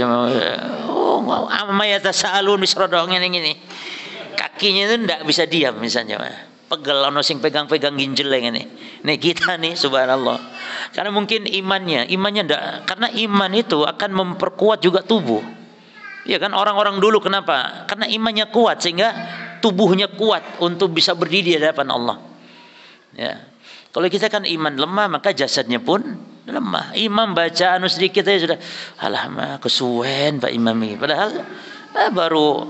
[SPEAKER 1] amma yatasaalun misrodong ini. Kakinya itu tidak bisa diam misalnya. Pegel ono sing pegang-pegang ginjel ini. Nih kita nih subhanallah. Karena mungkin imannya enggak, karena iman itu akan memperkuat juga tubuh. Ya kan, orang-orang dulu kenapa? Karena imannya kuat sehingga tubuhnya kuat untuk bisa berdiri di hadapan Allah. Ya. Kalau kita kan iman lemah, maka jasadnya pun lemah. Imam baca sedikit aja sudah alah kesuwen Pak Imam ini. Padahal baru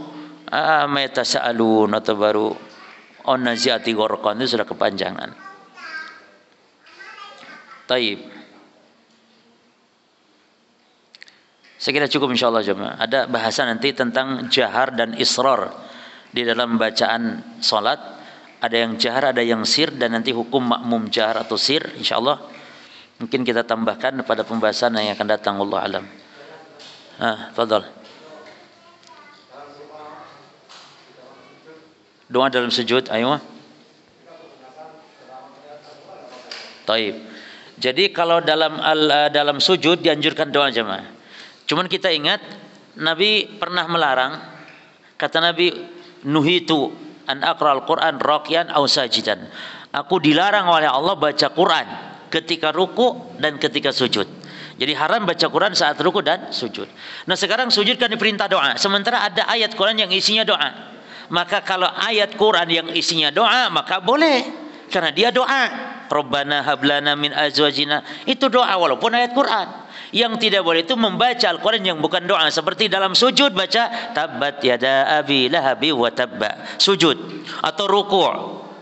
[SPEAKER 1] metasaalun atau baru on-naziati gharqan itu sudah kepanjangan. Taib. Saya kira cukup insyaallah jemaah. Ada bahasa nanti tentang jahar dan israr di dalam bacaan salat. Ada yang jahar, ada yang sir, dan nanti hukum makmum jahar atau sir insyaallah mungkin kita tambahkan pada pembahasan yang akan datang, wallahu alam. Fadhal. Doa dalam sujud, ayo. Taib. Jadi kalau dalam sujud dianjurkan doa jemaah. Cuman kita ingat Nabi pernah melarang. Kata Nabi, nuhitu an aqra'al Qur'an raqiyan aw sajidan. Aku dilarang oleh Allah baca Quran ketika ruku dan ketika sujud. Jadi haram baca Quran saat ruku dan sujud. Nah sekarang sujud kan diperintah doa. Sementara ada ayat Quran yang isinya doa. Maka kalau ayat Quran yang isinya doa, maka boleh. Karena dia doa. Rabbana hablana min azwajina. Itu doa walaupun ayat Quran. Yang tidak boleh itu membaca Al-Quran yang bukan doa. Seperti dalam sujud baca tabbat yada abi lahabi wa tabba. Sujud. Atau ruku'.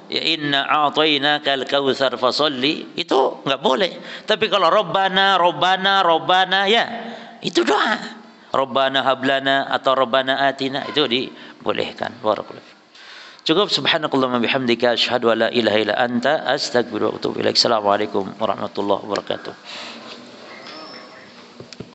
[SPEAKER 1] Ya inna a'tainakal kautsar fasalli. Itu enggak boleh. Tapi kalau Rabbana ya, itu doa. Rabbana hablana atau Rabbana atina, itu dibolehkan. Barakallahu. Cukup. Subhanakallahumma bihamdika asyhadu an la ilaha illa anta astaghfiruka wa atubu ilaik. Assalamualaikum warahmatullahi wabarakatuh.